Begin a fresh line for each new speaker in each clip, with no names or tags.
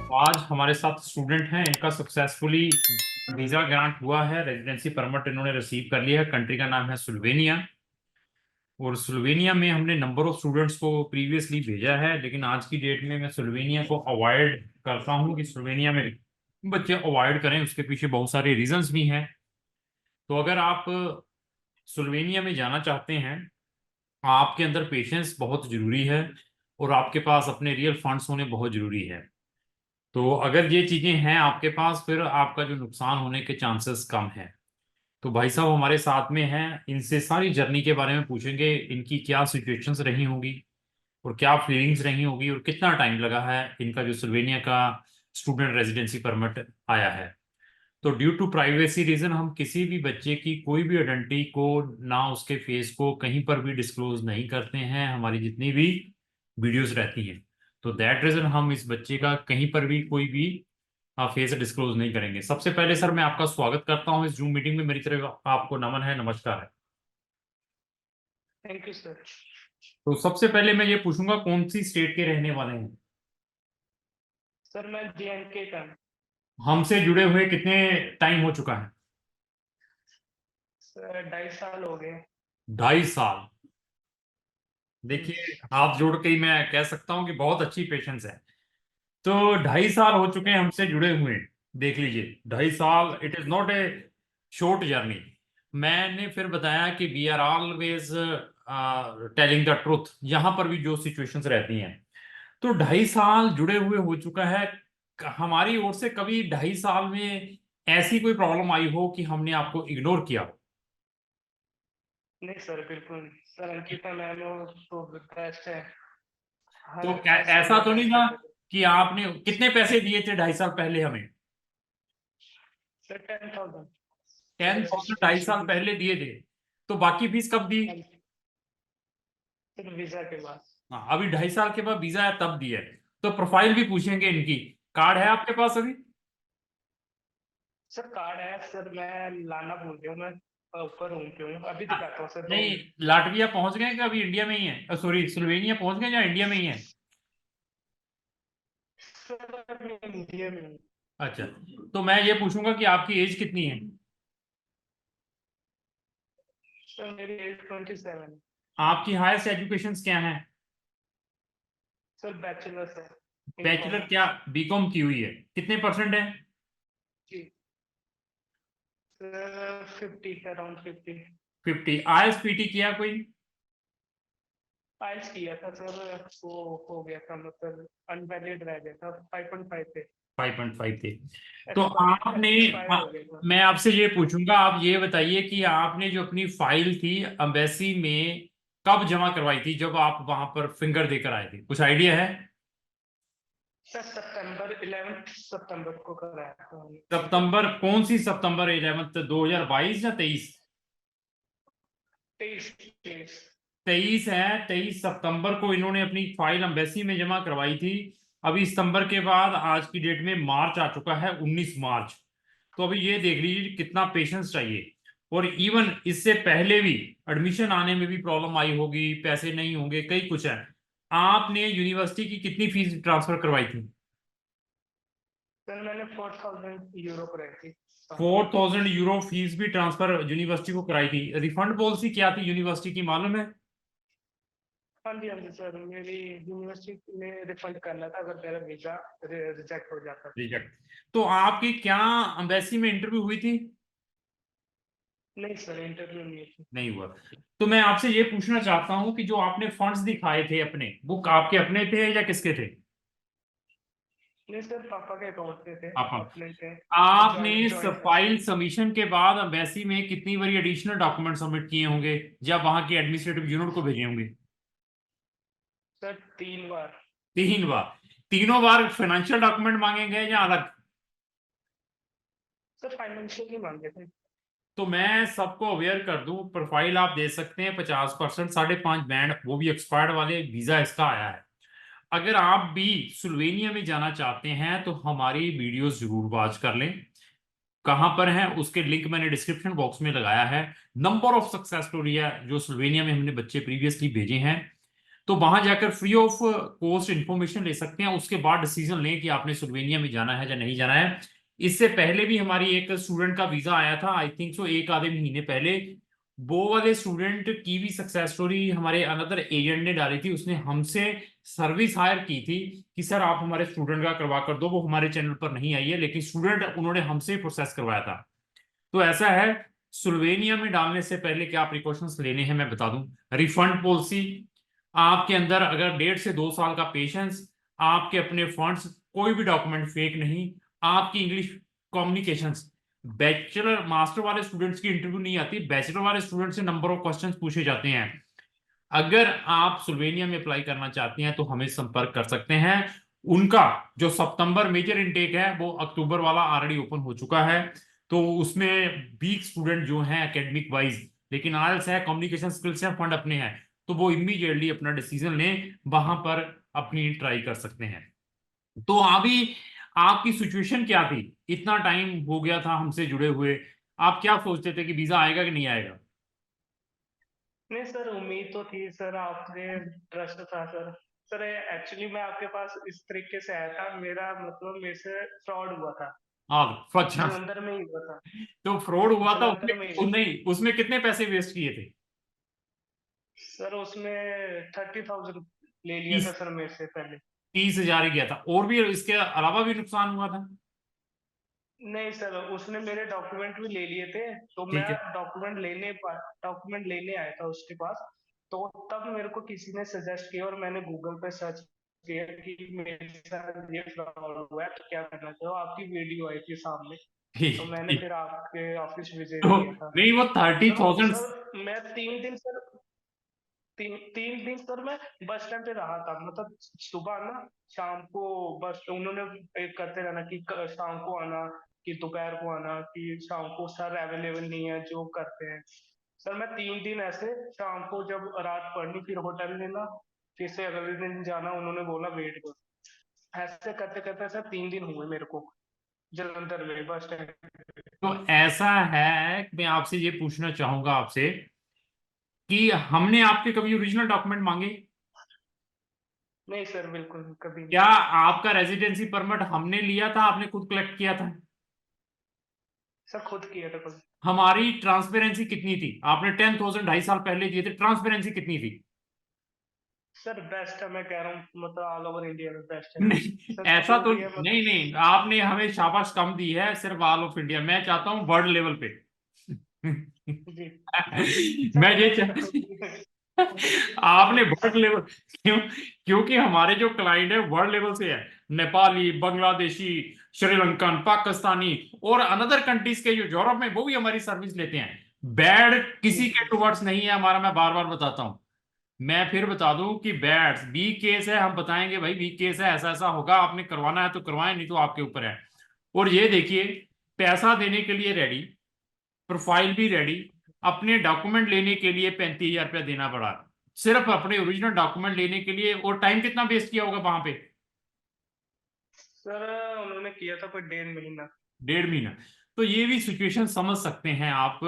आज हमारे साथ स्टूडेंट हैं, इनका सक्सेसफुली वीजा ग्रांट हुआ है, रेजिडेंसी परमिट इन्होंने रिसीव कर लिया है। कंट्री का नाम है स्लोवेनिया। और स्लोवेनिया में हमने नंबर ऑफ स्टूडेंट्स को प्रीवियसली भेजा है, लेकिन आज की डेट में मैं स्लोवेनिया को अवॉइड करता हूं कि स्लोवेनिया में बच्चे अवॉइड करें। उसके पीछे बहुत सारे रीजंस भी हैं। तो अगर आप स्लोवेनिया में जाना चाहते हैं, आपके अंदर पेशेंस बहुत जरूरी है और आपके पास अपने रियल फंड्स होने बहुत जरूरी है। तो अगर ये चीजें हैं आपके पास, फिर आपका जो नुकसान होने के चांसेस कम है। तो भाई साहब हमारे साथ में हैं, इनसे सारी जर्नी के बारे में पूछेंगे, इनकी क्या सिचुएशंस रही होंगी और क्या फीलिंग्स रही होगी और कितना टाइम लगा है इनका जो स्लोवेनिया का स्टूडेंट रेजिडेंसी परमिट आया है। तो ड्यू टू प्राइवेसी रीजन हम किसी भी बच्चे की कोई भी आइडेंटिटी को, ना उसके फेस को कहीं पर भी डिस्क्लोज नहीं करते हैं, हमारी जितनी भी वीडियोस रहती हैं। तो दैट रीजन हम इस बच्चे का कहीं पर भी कोई भी फेस डिस्क्लोज नहीं करेंगे। सबसे पहले सर मैं आपका स्वागत करता हूं इस जूम मीटिंग में। मेरी तरफ आपको नमन है, नमस्कार है।
Thank you sir.
तो सबसे पहले मैं ये पूछूंगा, कौन सी स्टेट के रहने वाले हैं?
सर मैं JNK का।
हमसे जुड़े हुए कितने टाइम हो चुका है?
सर 2.5 साल हो गए।
2.5 साल। देखिए, हाथ जोड़ के ही मैं कह सकता हूँ कि बहुत अच्छी पेशेंस है। तो 2.5 साल हो चुके हैं हमसे जुड़े हुए। देख लीजिए, 2.5 साल, it is not a short journey. मैंने फिर बताया कि we are always telling the truth, यहां पर भी जो सिचुएशंस रहती हैं। तो 2.5 साल जुड़े हुए हो चुका है। हमारी ओर से कभी 2.5 साल में ऐसी कोई प्रॉब्लम आई हो कि हमने आपको इग्नोर किया हो?
नहीं सर, बिल्कुल नहीं। सर अंकिता मैम तो बेस्ट है,
तो
हर फैसिलिटी
ऐसा
में
तो नहीं
बेस्ट
था
है।
कि आपने कितने पैसे दिए थे 2.5 साल पहले हमें?
सर 10,000
10,000 2.5 साल
रजिस्ट्रेशन फीस।
पहले दिए थे। तो बाकी फीस कब दी?
सर वीजा के बाद।
हाँ, अभी 2.5 साल के बाद वीजा है तब दिया है। तो प्रोफाइल भी पूछेंगे इनकी। कार्ड है आपके पास अभी?
सर कार्ड है सर, मैं लाना भूल गया हूँ। मैं ऊपर रूम पे हूँ, अभी
हाँ,
दिखाता हूँ सर, 2 मिनट।
नहीं, लाटविया पहुंच गए कि अभी इंडिया में ही है? सॉरी, स्लोवेनिया पहुंच गए या इंडिया में ही है?
सर अभी इंडिया में हूँ।
अच्छा। तो मैं ये पूछूंगा कि आपकी एज कितनी है?
सर मेरी एज 27।
आपकी हाईएस्ट एजुकेशन क्या है?
सर बैचलर्स है इन
बैचलर
कॉमर्स।
क्या? बीकॉम की हुई है? कितने परसेंट है?
जी सर 50, अराउंड 50।
50। आईएलटीएस पीटी किया कोई?
फाइल्स किया था सर, वो हो गया था, मतलब अनवैलिड रह गया था, 5.5 पे।
5.5 थे। तो आपने
एक्सपायर हो गया था।
मैं आपसे ये पूछूंगा, आप ये बताइए कि आपने जो अपनी फाइल थी एम्बेसी में कब जमा करवाई थी, जब आप वहां पर फिंगर देकर आए थे? कुछ आइडिया है?
सर सितंबर 11 सितंबर को कराया था हमने फिंगर।
सितंबर? कौन सी सितंबर? 11 2022 या 23?
23 23।
23 है। 23 सितंबर को इन्होंने अपनी फाइल एम्बेसी में जमा करवाई थी। अभी सितंबर के बाद आज की डेट में मार्च आ चुका है, 19 मार्च। तो अभी ये देख लीजिए कितना पेशेंस चाहिए। और इवन इससे पहले भी एडमिशन आने में भी प्रॉब्लम आई होगी, पैसे नहीं होंगे, कई कुछ है। आपने यूनिवर्सिटी की कितनी फीस ट्रांसफर करवाई थी?
सर मैंने 4,000 यूरो कराई थी।
4,000 यूरो फीस भी ट्रांसफर यूनिवर्सिटी को कराई थी। रिफंड पॉलिसी क्या थी यूनिवर्सिटी की, मालूम है?
हाँ जी सर, मेरी यूनिवर्सिटी में रिफंड करना था अगर मेरा वीजा रिजेक्ट हो जाता तो।
रिजेक्ट। तो आपकी क्या एम्बेसी में इंटरव्यू हुई थी?
नहीं सर, इंटरव्यू नहीं थी।
नहीं हुआ। तो मैं आपसे ये पूछना चाहता हूं कि जो आपने फंड्स दिखाए थे अपने, वो आपके अपने थे या किसके थे?
नहीं सर, पापा के अकाउंट पे थे,
आप
अपने थे।
आपने
joint joint
file
facility.
Submission के बाद एम्बेसी में कितनी बारी एडिशनल डॉक्यूमेंट सबमिट किए होंगे, जब वहां के एडमिनिस्ट्रेटिव यूनिट को भेजे होंगे?
सर 3 बार।
3 बार। तीनों बार फाइनेंशियल डॉक्यूमेंट मांगे गए या अलग?
सर फाइनेंशियल ही मांगे थे।
तो मैं सबको अवेयर कर दूं, प्रोफाइल आप दे सकते हैं 50%, 5.5 बैंड, वो भी एक्सपायर्ड वाले वीजा इसका आया है। अगर आप भी स्लोवेनिया में जाना चाहते हैं तो हमारी वीडियोस जरूर वॉच कर लें। कहां पर है उसके लिंक मैंने डिस्क्रिप्शन बॉक्स में लगाया है। नंबर ऑफ सक्सेस स्टोरी है जो स्लोवेनिया में हमने बच्चे प्रीवियसली भेजे हैं। तो वहां जाकर फ्री ऑफ कॉस्ट इंफॉर्मेशन ले सकते हैं, उसके बाद डिसीजन लें कि आपने स्लोवेनिया में जाना है या नहीं जाना है। इससे पहले भी हमारी एक स्टूडेंट का वीजा आया था, आई थिंक सो एक आधे महीने पहले। वो वाले स्टूडेंट की भी सक्सेस स्टोरी हमारे अनदर एजेंट ने डाली थी, उसने हमसे सर्विस हायर की थी कि सर आप हमारे स्टूडेंट का करवा कर दो। वो हमारे चैनल पर नहीं आई है, लेकिन स्टूडेंट उन्होंने हमसे प्रोसेस करवाया था। तो ऐसा है, स्लोवेनिया में डालने से पहले क्या प्रिकॉशंस लेने हैं मैं बता दूं। रिफंड पॉलिसी, आपके अंदर अगर 1.5 से 2 साल का पेशेंस, आपके अपने फंड्स, कोई भी डॉक्यूमेंट फेक नहीं, आपकी इंग्लिश कम्युनिकेशंस। बैचलर मास्टर वाले स्टूडेंट्स की इंटरव्यू नहीं आती, बैचलर वाले स्टूडेंट से नंबर ऑफ क्वेश्चंस पूछे जाते हैं। अगर आप स्लोवेनिया में अप्लाई करना चाहते हैं तो हमें संपर्क कर सकते हैं। उनका जो सितंबर मेजर इनटेक है वो अक्टूबर वाला ऑलरेडी ओपन हो चुका है। तो उसमें वीक स्टूडेंट जो हैं एकेडमिक वाइज, लेकिन आयल्स है, कम्युनिकेशन स्किल्स है, फंड अपने हैं, तो वो इमीडिएटली अपना डिसीजन लें, वहां पर अपनी ट्राई कर सकते हैं। तो अभी आपकी सिचुएशन क्या थी? इतना टाइम हो गया था हमसे जुड़े हुए, आप क्या सोचते थे कि वीजा आएगा कि नहीं आएगा?
नहीं सर, उम्मीद तो थी सर, आपने ट्रस्ट था सर। सर एक्चुअली मैं आपके पास इस तरीके से आया था, मेरा मतलब मेरे से फ्रॉड हुआ था।
हाँ, अच्छा।
जलंधर में ही हुआ था।
तो फ्रॉड हुआ था उसमें?
जलंधर में ही।
नहीं, उसमें कितने पैसे वेस्ट किए थे?
सर उसमें 30,000 ले लिया था
तीस
सर मेरे से पहले।
30,000 ही गया था, और भी इसके अलावा भी नुकसान हुआ था?
नहीं सर, उसने मेरे डॉक्यूमेंट भी ले लिए थे। तो मैं
ठीक है।
डॉक्यूमेंट लेने आया था उसके पास। तो तब मेरे को किसी ने सजेस्ट किया और मैंने गूगल पे सर्च किया कि मेरे साथ ये फ्रॉड हुआ है तो क्या करना चाहिए। आपकी वीडियो आई थी सामने। तो
ठीक
मैंने
ठीक।
फिर आपके ऑफिस विजिट
तो
किया था।
नहीं, वो थर्टी
सर
थाउजेंड
सर मैं 3 दिन सर, तीन दिन सर मैं बस स्टैंड पे रहा था। मतलब सुबह आना, शाम को बस उन्होंने एक करते रहना कि शाम को आना, कि दोपहर को आना, कि शाम को सर अवेलेबल नहीं है जो करते हैं। सर मैं 3 दिन ऐसे, शाम को जब रात पड़नी फिर होटल लेना, फिर से अगले दिन जाना, उन्होंने बोला वेट करो। ऐसे करते करते सर 3 दिन हुए मेरे को जलंधर में बस स्टैंड।
तो ऐसा है, मैं आपसे ये पूछना चाहूंगा आपसे कि हमने आपके कभी ओरिजिनल डॉक्यूमेंट मांगे?
नहीं सर, बिल्कुल कभी नहीं।
क्या आपका रेजिडेंसी परमिट हमने लिया था, आपने खुद कलेक्ट किया था?
सर खुद किया था खुद।
हमारी ट्रांसपेरेंसी कितनी थी? आपने 10,000 2.5 साल पहले दिए थे, ट्रांसपेरेंसी कितनी थी?
सर बेस्ट है, मैं कह रहा हूँ, मतलब ऑल ओवर इंडिया में बेस्ट है।
नहीं,
सर
ऐसा
जो
तो
भी है
नहीं,
मतलब।
नहीं, आपने हमें शाबाश कम दी है सिर्फ ऑल ऑफ इंडिया, मैं चाहता हूँ वर्ल्ड लेवल पे।
जी
मैं
सर
ये
वर्ल्ड
आपने वर्ल्ड लेवल, क्यों? क्योंकि हमारे जो क्लाइंट है वर्ल्ड लेवल से है। नेपाली, बांग्लादेशी, श्रीलंकन, पाकिस्तानी और अनदर कंट्रीज के जो यूरोप में, वो भी हमारी सर्विस लेते हैं। बैड किसी के टुवर्ड्स नहीं है हमारा, मैं बार बार बताता हूँ। मैं फिर बता दूं कि बैड्स बी केस है, हम बताएंगे भाई बी केस है, ऐसा ऐसा होगा, आपने करवाना है तो करवाएं, नहीं तो आपके ऊपर है। और ये देखिए, पैसा देने के लिए रेडी, प्रोफाइल भी रेडी, अपने डॉक्यूमेंट लेने के लिए 35,000 रुपया देना पड़ा, सिर्फ अपने ओरिजिनल डॉक्यूमेंट लेने के लिए। और टाइम कितना वेस्ट किया होगा वहां पे?
सर उन्होंने किया था कोई 1.5 महीना।
1.5 महीना। तो ये भी सिचुएशन समझ सकते हैं आप।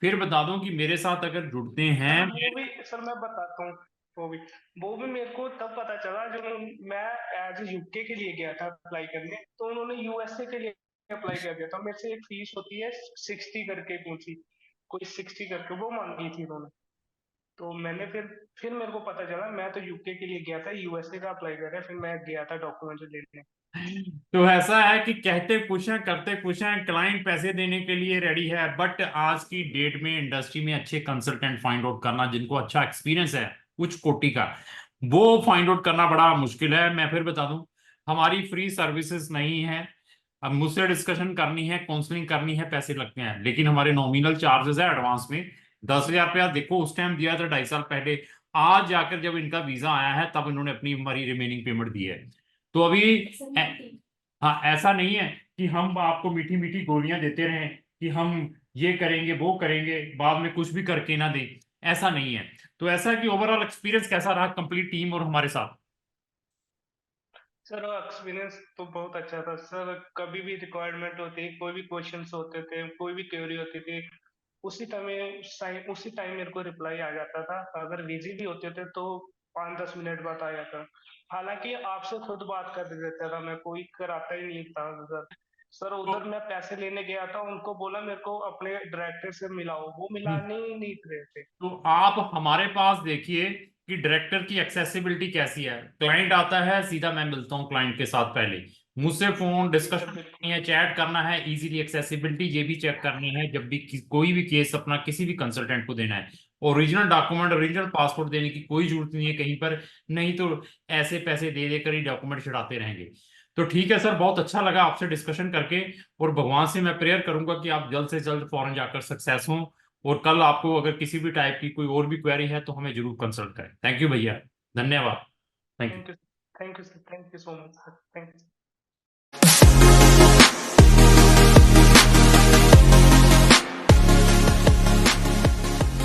फिर बता दूं कि मेरे साथ अगर जुड़ते
सर
हैं।
वो भी, सर मैं बताता हूँ। वो भी वो भी मेरे को तब पता चला जब मैं एज यूके के लिए गया था अप्लाई करने। तो उन्होंने यूएसए के लिए अप्लाई कर दिया था। मेरे से एक फीस होती है 60 करके पूछी, कोई 60 करके वो मांगी थी उन्होंने। तो मैंने फिर मेरे को पता चला, मैं तो यूके के लिए गया था, यूएसए का अप्लाई कर रहा है। फिर मैं गया था डॉक्यूमेंट लेने।
तो ऐसा है कि कहते कुछ हैं करते कुछ हैं, क्लाइंट पैसे देने के लिए रेडी है, बट आज की डेट में इंडस्ट्री में अच्छे कंसल्टेंट फाइंड आउट करना, जिनको अच्छा एक्सपीरियंस है उच्च कोटि का, वो फाइंड आउट करना बड़ा मुश्किल है। मैं फिर बता दूं, हमारी फ्री सर्विसेज नहीं है। अब मुझसे डिस्कशन करनी है, काउंसलिंग करनी है, पैसे लगते हैं, लेकिन हमारे नॉमिनल चार्जेस है एडवांस में 10,000 रुपया। देखो उस टाइम दिया था 2.5 साल पहले, आज जाकर जब इनका वीजा आया है तब इन्होंने अपनी हमारी रिमेनिंग पेमेंट दी है। तो अभी हाँ, ऐसा नहीं है कि हम आपको मीठी मीठी गोलियां देते रहें कि हम ये करेंगे वो करेंगे, बाद में कुछ भी करके ना दें, ऐसा नहीं है। तो ऐसा है कि ओवरऑल एक्सपीरियंस कैसा रहा कंप्लीट टीम और हमारे साथ?
सर एक्सपीरियंस तो बहुत अच्छा था सर। कभी भी रिक्वायरमेंट होती, कोई भी क्वेश्चंस होते थे, कोई भी क्वेरी होती थी, उसी टाइम मेरे को रिप्लाई आ जाता था। अगर बिजी भी होते थे तो 5-10 मिनट बाद आया था। हालांकि आपसे खुद बात कर देता था मैं, कोई कराता ही नहीं था सर। सर उधर मैं पैसे लेने गया था, उनको बोला मेरे को अपने डायरेक्टर से मिलाओ, वो मिलाने ही नहीं रहे थे।
तो आप हमारे पास देखिए कि डायरेक्टर की एक्सेसिबिलिटी कैसी है। क्लाइंट आता है, सीधा मैं मिलता हूँ क्लाइंट के साथ, पहले मुझसे फोन
जी सर
डिस्कशन
बिल्कुल।
करनी है, चैट करना है, इजीली एक्सेसिबिलिटी ये भी चेक करनी है जब भी कोई भी केस अपना किसी भी कंसल्टेंट को देना है। ओरिजिनल डॉक्यूमेंट, ओरिजिनल पासपोर्ट देने की कोई जरूरत नहीं है कहीं पर, नहीं तो ऐसे पैसे दे देकर ही डॉक्यूमेंट चढ़ाते रहेंगे। तो ठीक है सर, बहुत अच्छा लगा आपसे डिस्कशन करके, और भगवान से मैं प्रेयर करूंगा कि आप जल्द से जल्द फॉरेन जाकर सक्सेस हों। और कल आपको अगर किसी भी टाइप की कोई और भी क्वेरी है तो हमें जरूर कंसल्ट करें। थैंक यू भैया, धन्यवाद। Thank you.
Thank you sir, thank you so much sir, thank you.